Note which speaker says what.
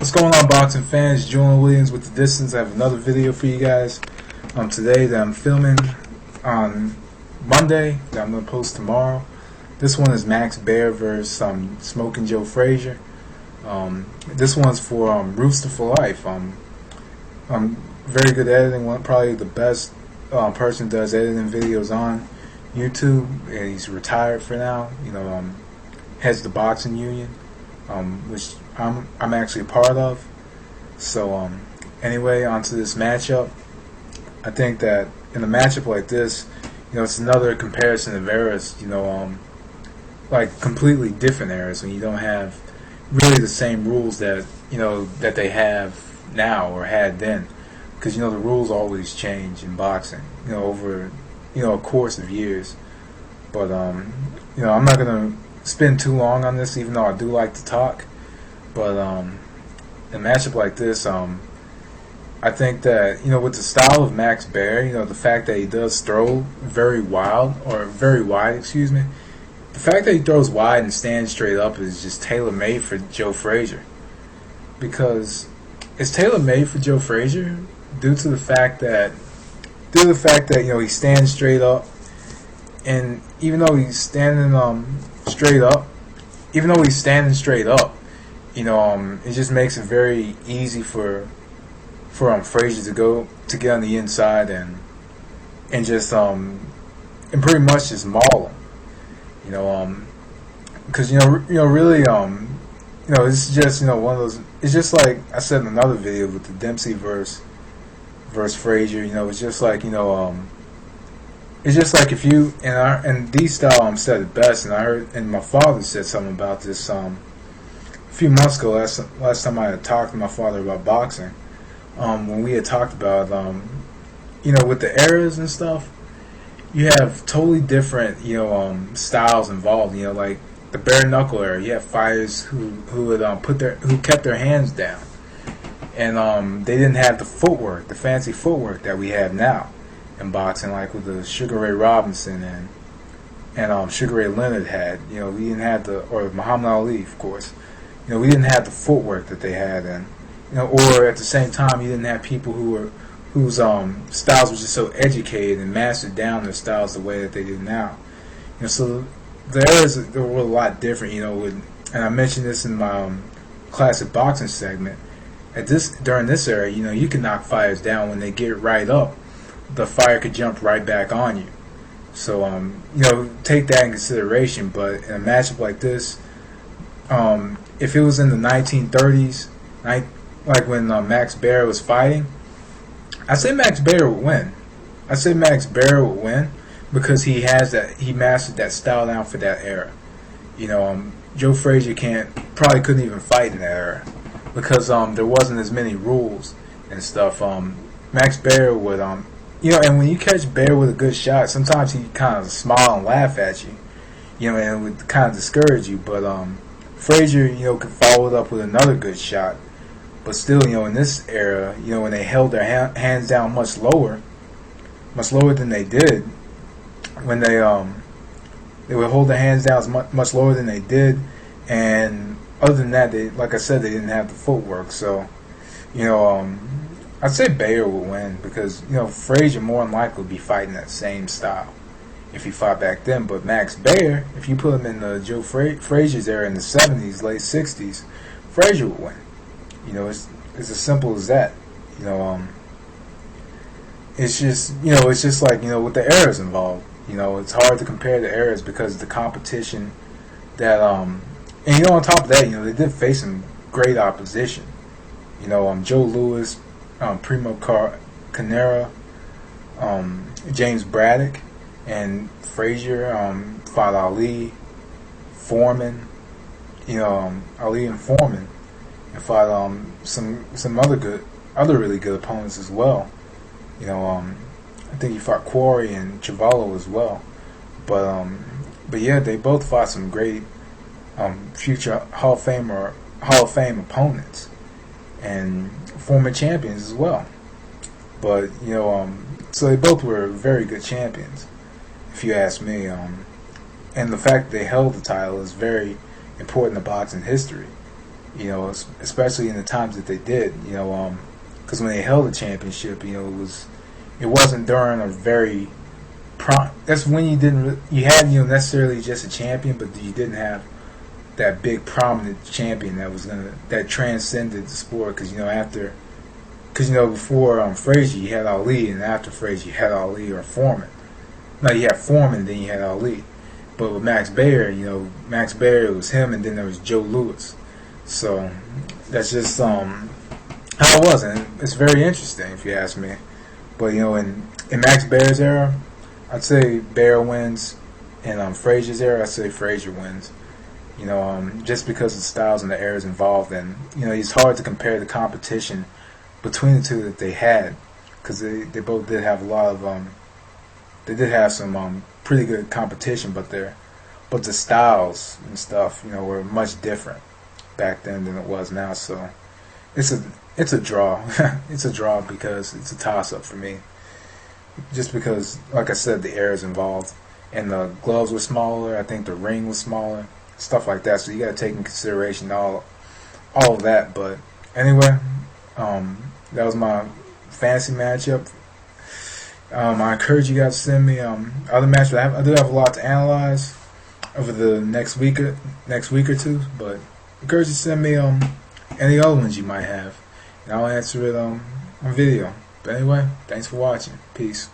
Speaker 1: What's going on, boxing fans? Julian Williams with The Distance. I have another video for you guys today that I'm filming on Monday that I'm going to post tomorrow. This one is Max Baer versus Smoking Joe Frazier. This one's for Rooster for Life. Very good editing. Probably the best person who does editing videos on YouTube. He's retired for now. Heads the boxing union, which I'm actually a part of. So anyway, onto this matchup. I think that in a matchup like this, it's another comparison of eras. Like completely different eras when you don't have really the same rules that that they have now or had then, because the rules always change in boxing. Over a course of years. But I'm not gonna spend too long on this, even though I do like to talk. But in a matchup like this, I think that with the style of Max Baer, the fact that he does throw very wide, excuse me, the fact that he throws wide and stands straight up is just tailor-made for Joe Frazier. Because it's tailor-made for Joe Frazier due to the fact that he stands straight up, and even though he's standing straight up, it just makes it very easy for Frazier to get on the inside and just and pretty much just maul him. Because really it's just one of those. It's just like I said in another video with the Dempsey versus Frazier. It's just like it's just like if you and D style said it best, and I heard, and my father said something about this a few months ago. Last time I had talked to my father about boxing, when we had talked about with the eras and stuff, you have totally different styles involved. Like the bare knuckle era, you have fighters who would kept their hands down, and they didn't have the fancy footwork that we have now in boxing, like with the Sugar Ray Robinson and Sugar Ray Leonard had. We didn't have or Muhammad Ali, of course. We didn't have the footwork that they had, and or at the same time, you didn't have people whose styles were just so educated and mastered down their styles the way that they do now. So the eras were a lot different. And I mentioned this in my classic boxing segment. During this era, you can knock fighters down when they get right up. The fire could jump right back on you. So take that in consideration. But in a matchup like this, if it was in the 1930s, like when Max Baer was fighting, I'd say Max Baer would win. Because he mastered that style down for that era. Joe Frazier probably couldn't even fight in that era because there wasn't as many rules and stuff. Max Baer would and when you catch Baer with a good shot, sometimes he kind of smile and laugh at you, and it would kind of discourage you. But Frazier, could follow it up with another good shot. But still, in this era, when they held their hands down much lower than they did, when they would hold their hands down much lower than they did, and other than that, like I said, they didn't have the footwork. So, I'd say Baer would win because Frazier more than likely would be fighting that same style if he fought back then. But Max Baer, if you put him in the Joe Frazier's era in the 70s, late 60s, Frazier would win. It's as simple as that. It's just like with the eras involved. It's hard to compare the eras because of the competition that and on top of that, they did face some great opposition. Joe Louis, Primo Carnera, James Braddock, and Frazier fought Ali, Foreman, Ali and Foreman, and fought some other really good opponents as well. I think he fought Quarry and Chavallo as well. But yeah, they both fought some great future Hall of Fame opponents and former champions as well. But so they both were very good champions, if you ask me. And the fact that they held the title is very important to boxing history. You know, especially in the times that they did. You know, because when they held the championship, you know, it wasn't during a very that's when you had, you know, necessarily just a champion, but you didn't have that big prominent champion that transcended the sport. Because you know, before Frazier you had Ali, and after Frazier you had Ali or Foreman. No, you had Foreman, then you had Ali. But with Max Baer, you know, Max Baer, it was him, and then there was Joe Louis. So that's just how it was, and it's very interesting if you ask me. But you know, in Max Baer's era, I'd say Baer wins. In Frazier's era, I'd say Frazier wins. You know, just because of the styles and the eras involved, and you know, it's hard to compare the competition between the two that they had, because they both did have a lot of they did have some pretty good competition, but the styles and stuff, you know, were much different back then than it was now. So it's a draw. It's a draw because it's a toss up for me. Just because, like I said, the eras involved, and the gloves were smaller. I think the ring was smaller, stuff like that. So you got to take in consideration all of that. But anyway, that was my fantasy matchup. I encourage you guys to send me other matches. I do have a lot to analyze over the next week or two, but I encourage you to send me any other ones you might have, and I'll answer it on video. But anyway, thanks for watching. Peace.